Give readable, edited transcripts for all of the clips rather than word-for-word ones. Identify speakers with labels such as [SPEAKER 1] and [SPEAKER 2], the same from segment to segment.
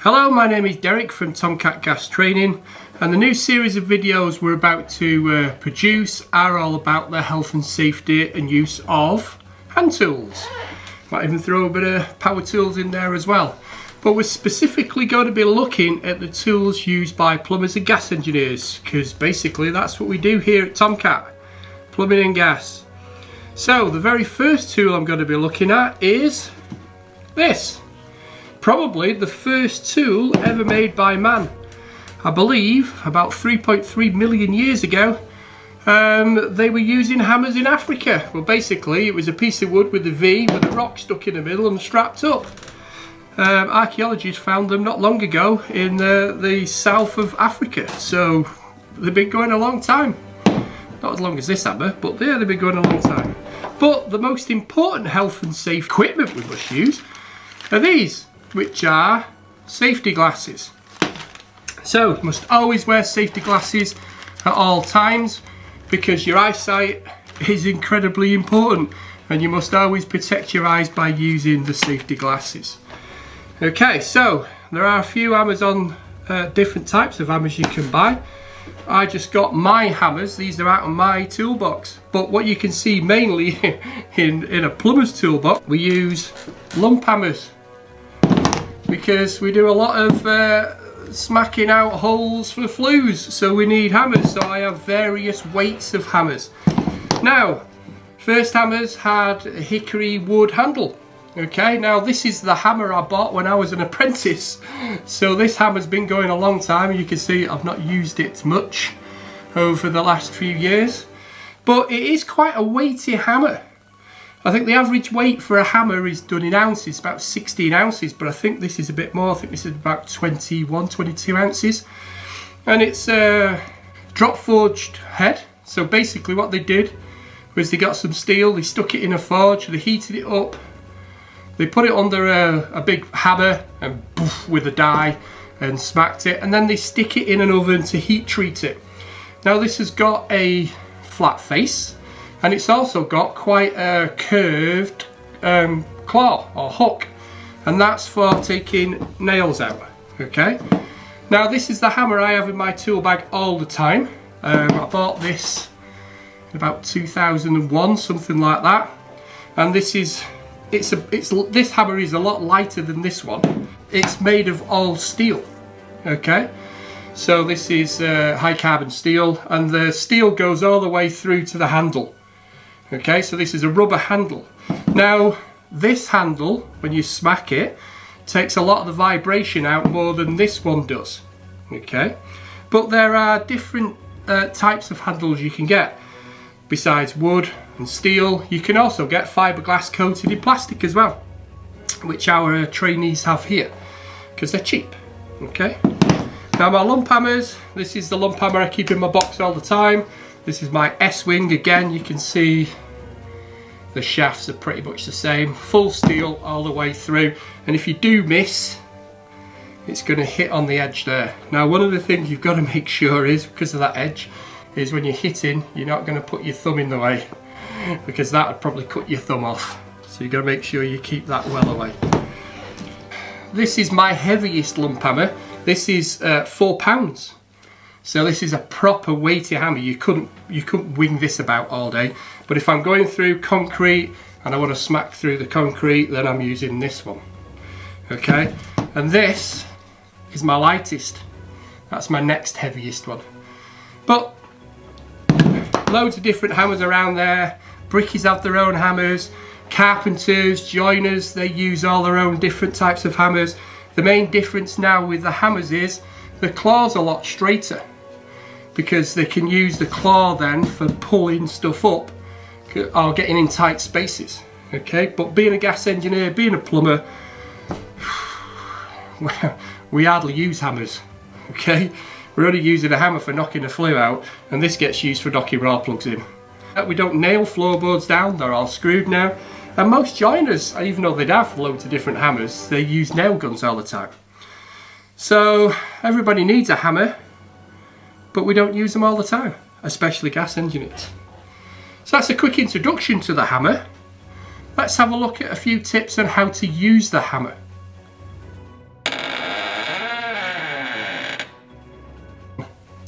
[SPEAKER 1] Hello, my name is Derek from Tomcat Gas Training, and the new series of videos we're about to produce are all about the health and safety and use of hand tools. Might even throw a bit of power tools in there as well. But we're specifically going to be looking at the tools used by plumbers and gas engineers, because basically that's what we do here at Tomcat, plumbing and gas. So the very first tool I'm going to be looking at is this. Probably the first tool ever made by man. I believe about 3.3 million years ago they were using hammers in Africa. Well, basically it was a piece of wood with a V with a rock stuck in the middle and strapped up. Archaeologists found them not long ago in the south of Africa, so they've been going a long time. Not as long as this hammer, but yeah, they've been going a long time. But the most important health and safety equipment we must use are these, which are safety glasses. So you must always wear safety glasses at all times, because your eyesight is incredibly important and you must always protect your eyes by using the safety glasses. Okay, so there are a few Amazon different types of hammers you can buy. I just got my hammers, these are out of my toolbox, but what you can see mainly in a plumber's toolbox, we use lump hammers, because we do a lot of smacking out holes for flues, so we need hammers. So I have various weights of hammers. Now, first hammers had a hickory wood handle. Okay, now this is the hammer I bought when I was an apprentice, so this hammer's been going a long time. You can see I've not used it much over the last few years, but it is quite a weighty hammer. I think the average weight for a hammer is done in ounces, about 16 ounces, but I think this is a bit more. I think this is about 21, 22 ounces. And it's a drop forged head. So basically what they did was they got some steel, they stuck it in a forge, they heated it up, they put it under a big hammer and poof, with a die and smacked it, and then they stick it in an oven to heat treat it. Now this has got a flat face, and it's also got quite a curved claw or hook, and that's for taking nails out. Okay, now this is the hammer I have in my tool bag all the time. I bought this in about 2001, something like that, and this hammer is a lot lighter than this one. It's made of all steel. Okay, so this is high carbon steel, and the steel goes all the way through to the handle. Okay, so this is a rubber handle. Now this handle, when you smack it, takes a lot of the vibration out more than this one does. Okay, but there are different types of handles you can get. Besides wood and steel, you can also get fiberglass coated in plastic as well, which our trainees have here because they're cheap. Okay, now my lump hammers, this is the lump hammer I keep in my box all the time. This is my S-Wing. Again, you can see the shafts are pretty much the same, full steel all the way through, and if you do miss, it's going to hit on the edge there. Now one of the things you've got to make sure is, because of that edge, is when you're hitting, you're not going to put your thumb in the way, because that would probably cut your thumb off. So you've got to make sure you keep that well away. This is my heaviest lump hammer. This is 4 pounds. So this is a proper weighty hammer. You couldn't wing this about all day. But if I'm going through concrete and I want to smack through the concrete, then I'm using this one. Okay, and this is my lightest. That's my next heaviest one. But loads of different hammers around there. Brickies have their own hammers. Carpenters, joiners, they use all their own different types of hammers. The main difference now with the hammers is the claw's a lot straighter, because they can use the claw then for pulling stuff up or getting in tight spaces. Okay, but being a gas engineer, being a plumber, we hardly use hammers. Okay, we're only using a hammer for knocking the flue out, and this gets used for knocking raw plugs in. We don't nail floorboards down, they're all screwed now, and most joiners, even though they'd have loads of different hammers, they use nail guns all the time. So everybody needs a hammer, but we don't use them all the time, especially gas engineers. So that's a quick introduction to the hammer. Let's have a look at a few tips on how to use the hammer.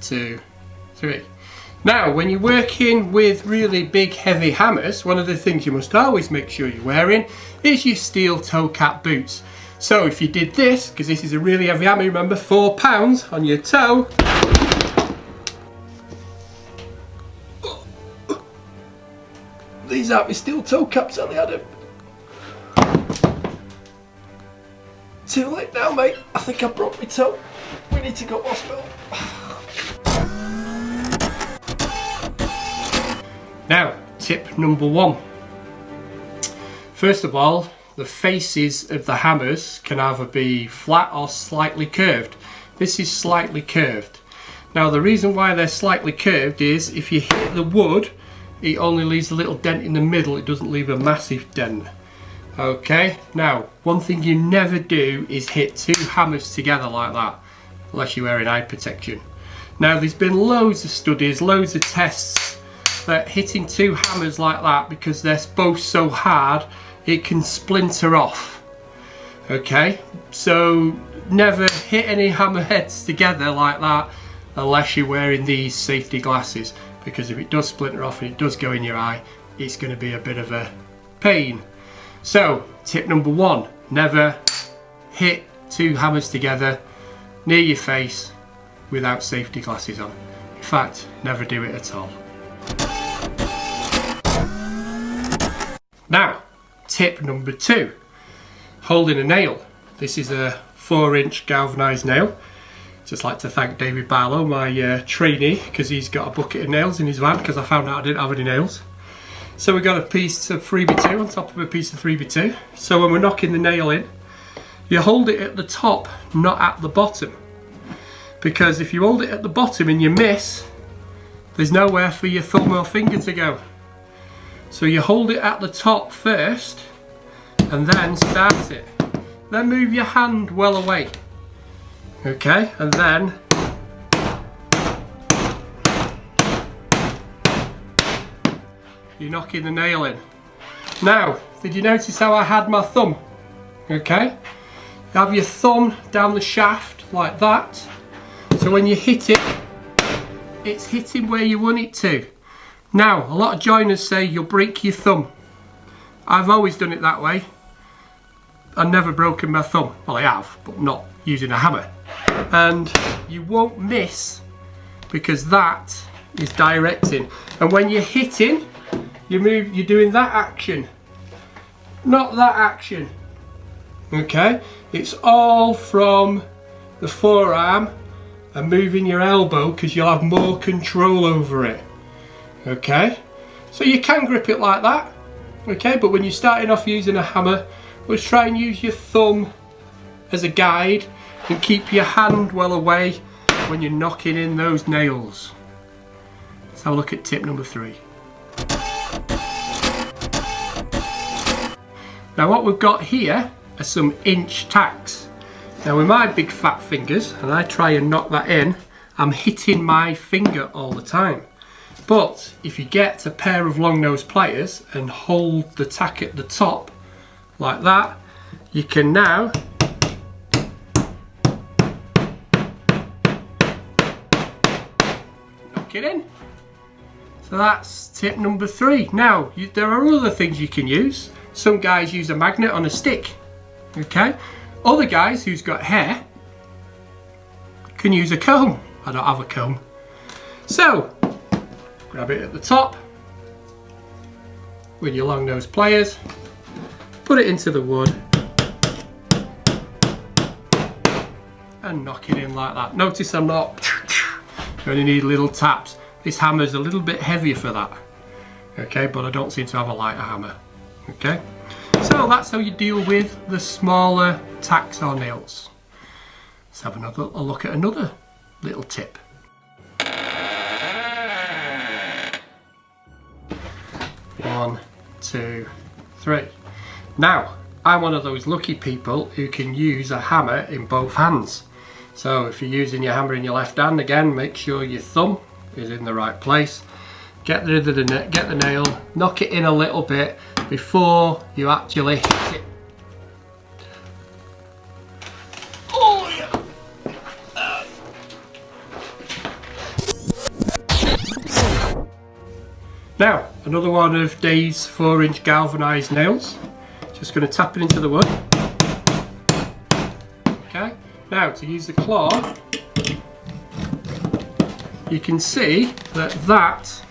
[SPEAKER 1] 2, 3. Now, when you're working with really big, heavy hammers, one of the things you must always make sure you're wearing is your steel toe cap boots. So if you did this, because this is a really heavy hammer, remember, 4 pounds on your toe. These aren't my steel toe caps, are they, Adam? Too late now, mate. I think I broke my toe. We need to go to hospital. Now, tip number 1. First of all, the faces of the hammers can either be flat or slightly curved. This is slightly curved. Now, the reason why they're slightly curved is if you hit the wood, it only leaves a little dent in the middle. It doesn't leave a massive dent. Okay, now, one thing you never do is hit 2 hammers together like that, unless you're wearing eye protection. Now, there's been loads of studies, loads of tests, that hitting 2 hammers like that, because they're both so hard, it can splinter off. Okay, so never hit any hammer heads together like that unless you're wearing these safety glasses, because if it does splinter off and it does go in your eye, it's going to be a bit of a pain. So, tip number 1, never hit 2 hammers together near your face without safety glasses on. In fact, never do it at all. Now, tip number 2, holding a nail. This is a 4-inch galvanised nail. Just like to thank David Barlow, my trainee, because he's got a bucket of nails in his van, because I found out I didn't have any nails. So we got a piece of 3x2 on top of a piece of 3x2. So when we're knocking the nail in, you hold it at the top, not at the bottom. Because if you hold it at the bottom and you miss, there's nowhere for your thumb or finger to go. So you hold it at the top first and then start it. Then move your hand well away. Okay, and then you're knocking the nail in. Now, did you notice how I had my thumb? Okay, you have your thumb down the shaft like that. So when you hit it, it's hitting where you want it to. Now, a lot of joiners say you'll break your thumb. I've always done it that way. I've never broken my thumb. Well, I have, but not using a hammer. And you won't miss, because that is directing. And when you're hitting, you're doing that action, not that action. Okay, it's all from the forearm and moving your elbow, because you'll have more control over it. Okay, so you can grip it like that. Okay, but when you're starting off using a hammer, let's try and use your thumb as a guide and keep your hand well away when you're knocking in those nails. Let's have a look at tip number 3. Now what we've got here are some inch tacks. Now with my big fat fingers, and I try and knock that in, I'm hitting my finger all the time. But if you get a pair of long nose pliers and hold the tack at the top like that, you can now knock it in. So that's tip number 3. Now, there are other things you can use. Some guys use a magnet on a stick. Okay. Other guys who's got hair can use a comb. I don't have a comb. So, grab it at the top with your long nose pliers, put it into the wood and knock it in like that. Notice I'm not, you only need little taps. This hammer's a little bit heavier for that. Okay, but I don't seem to have a lighter hammer. Okay, so that's how you deal with the smaller tacks or nails. Let's have a look at another little tip. One, 2, 3. Now, I'm one of those lucky people who can use a hammer in both hands. So if you're using your hammer in your left hand, again, make sure your thumb is in the right place. Get the nail, knock it in a little bit before you actually hit it. Oh yeah! Now, another one of Dave's 4-inch galvanised nails. Just going to tap it into the wood. Okay, now to use the claw, you can see that that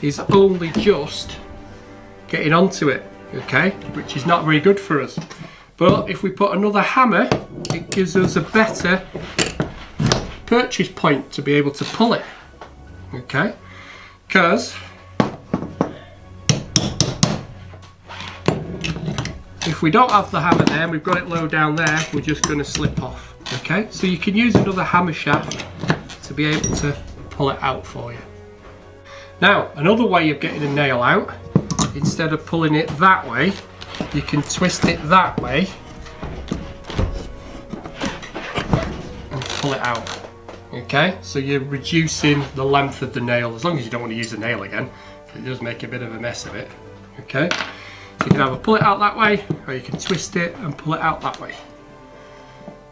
[SPEAKER 1] is only just getting onto it, okay, which is not very good for us. But if we put another hammer, it gives us a better purchase point to be able to pull it, okay, because if we don't have the hammer there and we've got it low down there, we're just going to slip off, okay. So you can use another hammer shaft to be able to pull it out for you. Now, another way of getting a nail out, instead of pulling it that way, you can twist it that way and pull it out. Okay, so you're reducing the length of the nail, as long as you don't want to use the nail again, it does make a bit of a mess of it. Okay, so you can either pull it out that way, or you can twist it and pull it out that way.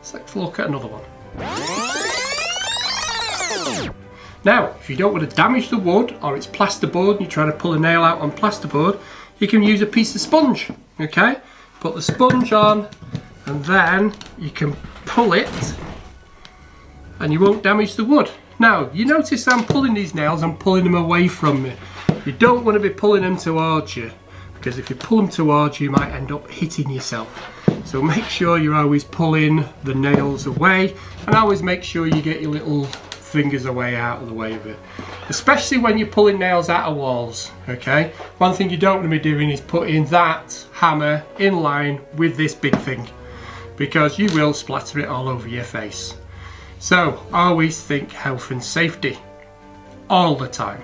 [SPEAKER 1] So let's look at another one. Now, if you don't want to damage the wood, or it's plasterboard and you're trying to pull a nail out on plasterboard, you can use a piece of sponge. Okay, put the sponge on and then you can pull it and you won't damage the wood. Now, you notice I'm pulling these nails, I'm pulling them away from me. You don't want to be pulling them towards you, because if you pull them towards you, you might end up hitting yourself. So make sure you're always pulling the nails away, and always make sure you get your little fingers away out of the way of it, especially when you're pulling nails out of walls. Okay, one thing you don't want to be doing is putting that hammer in line with this big thing, because you will splatter it all over your face. So always think health and safety all the time.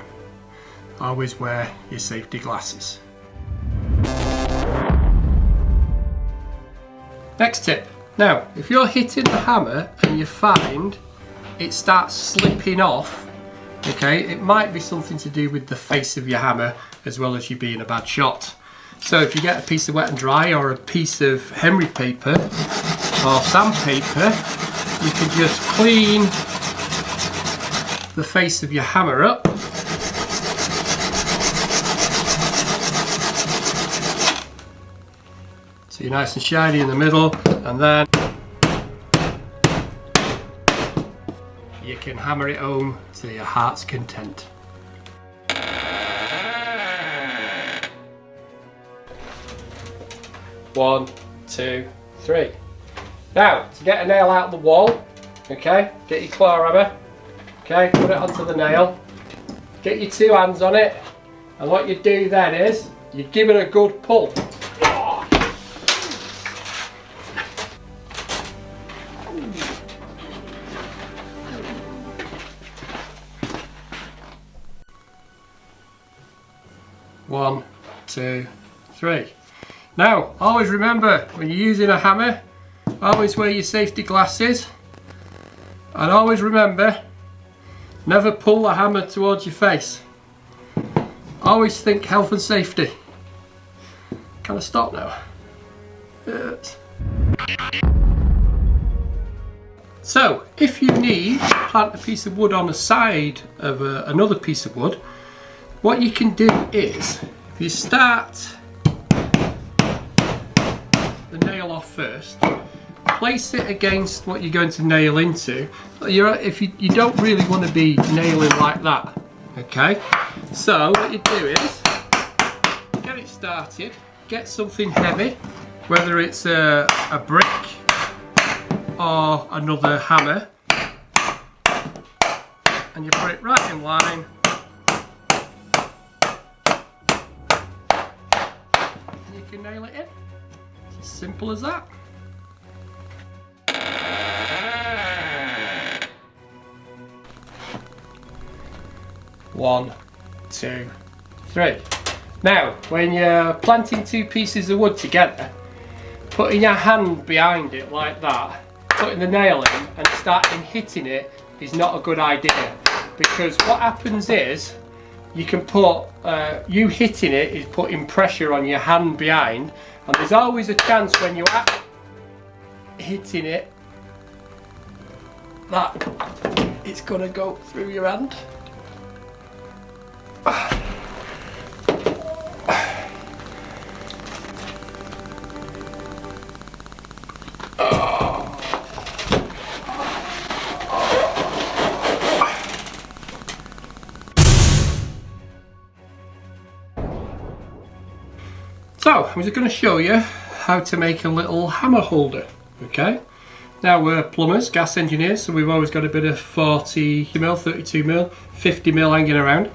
[SPEAKER 1] Always wear your safety glasses. Next tip. Now, if you're hitting the hammer and you find it starts slipping off, okay, it might be something to do with the face of your hammer as well as you being a bad shot. So if you get a piece of wet and dry or a piece of Henry paper or sandpaper, you can just clean the face of your hammer up. So you're nice and shiny in the middle, and then you can hammer it home to your heart's content. One, two, three. Now, to get a nail out of the wall, okay, get your claw hammer, okay, put it onto the nail, get your two hands on it, and what you do then is, you give it a good pull. One, two, three. Now, always remember, when you're using a hammer, always wear your safety glasses, and always remember, never pull the hammer towards your face. Always think health and safety. Can I stop now? Yes. So, if you need to plant a piece of wood on the side of another piece of wood, what you can do is, if you start the nail off first, place it against what you're going to nail into. If you don't really want to be nailing like that, okay? So what you do is, get it started, get something heavy, whether it's a brick or another hammer, and you put it right in line. You can nail it in. It's as simple as that. One, two, three. Now, when you're planting two pieces of wood together, putting your hand behind it like that, putting the nail in and starting hitting it is not a good idea, because what happens is, you can put, you hitting it is putting pressure on your hand behind, and there's always a chance when you're hitting it that it's going to go through your hand. I'm just going to show you how to make a little hammer holder. Okay, now we're plumbers, gas engineers, so we've always got a bit of 40mm, 32mm, 50mm hanging around.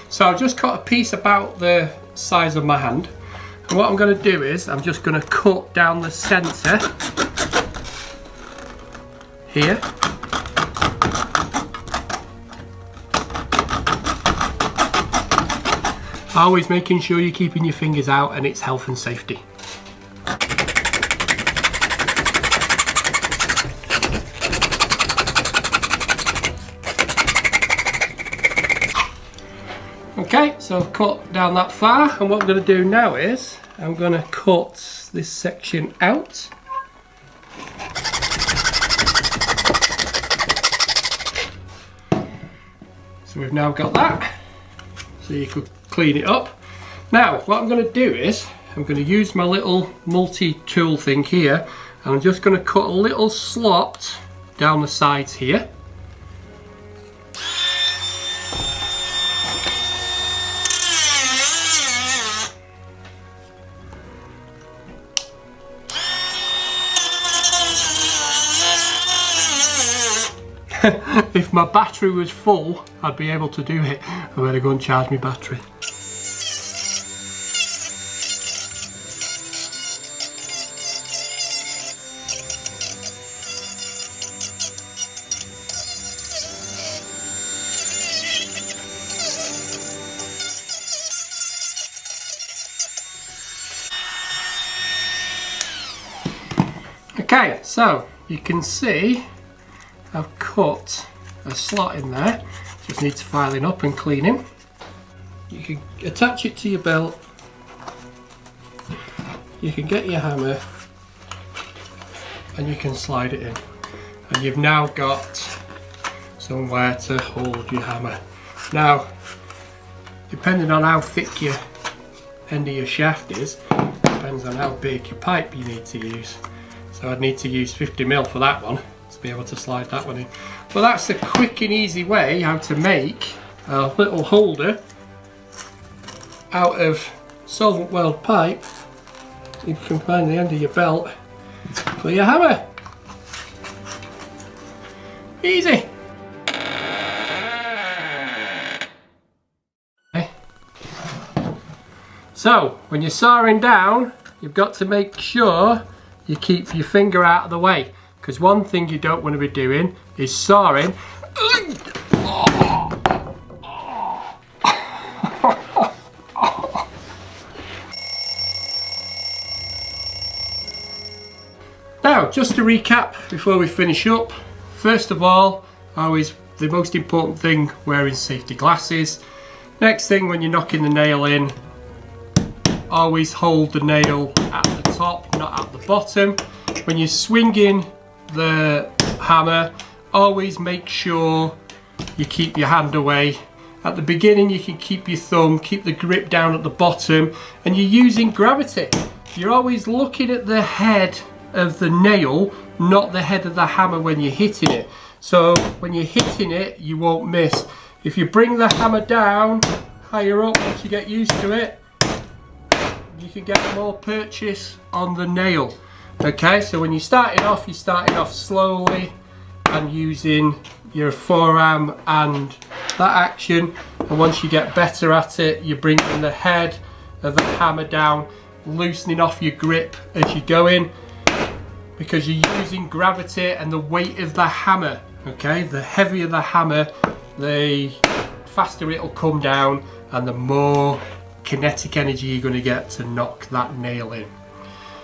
[SPEAKER 1] So I've just cut a piece about the size of my hand, and what I'm going to do is I'm just going to cut down the centre here. Always making sure you're keeping your fingers out and it's health and safety. Okay, so I've cut down that far, and what I'm going to do now is I'm going to cut this section out. So we've now got that, so you could clean it up. Now what I'm going to do is I'm going to use my little multi-tool thing here, and I'm just going to cut a little slot down the sides here. If my battery was full, I'd be able to do it. I better go and charge my battery. Okay, so you can see I've cut a slot in there. Just needs filing up and cleaning. You can attach it to your belt. You can get your hammer and you can slide it in. And you've now got somewhere to hold your hammer. Now, depending on how thick your end of your shaft is, depends on how big your pipe you need to use. So I'd need to use 50mm for that one, to be able to slide that one in. But that's a quick and easy way how to make a little holder out of solvent weld pipe. You can find the end of your belt for your hammer. Easy. Okay. So when you're sawing down, you've got to make sure you keep your finger out of the way, because one thing you don't want to be doing is sawing. Now, just to recap before we finish up, first of all, always the most important thing, wearing safety glasses. Next thing, when you're knocking the nail in, always hold the nail at the top, not at the bottom. When you're swinging the hammer, always make sure you keep your hand away. At the beginning, you can keep your thumb, keep the grip down at the bottom, and you're using gravity. You're always looking at the head of the nail, not the head of the hammer when you're hitting it. So when you're hitting it, you won't miss. If you bring the hammer down higher up, once you get used to it, you can get more purchase on the nail. Okay, so when you're starting off slowly and using your forearm and that action, and once you get better at it, you're bringing the head of the hammer down, loosening off your grip as you go in, because you're using gravity and the weight of the hammer. Okay, the heavier the hammer, the faster it'll come down and the more kinetic energy you're going to get to knock that nail in.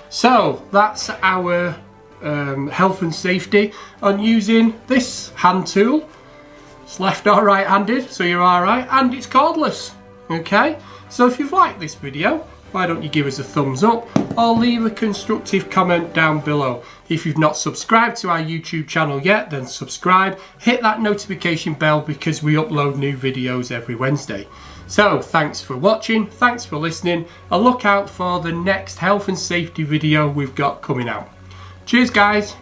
[SPEAKER 1] So that's our health and safety on using this hand tool. It's left or right handed, so you're alright, and it's cordless. Okay, so if you've liked this video, why don't you give us a thumbs up or leave a constructive comment down below. If you've not subscribed to our YouTube channel yet, then subscribe, hit that notification bell, because we upload new videos every Wednesday. So thanks for watching, thanks for listening, and look out for the next health and safety video we've got coming out. Cheers guys.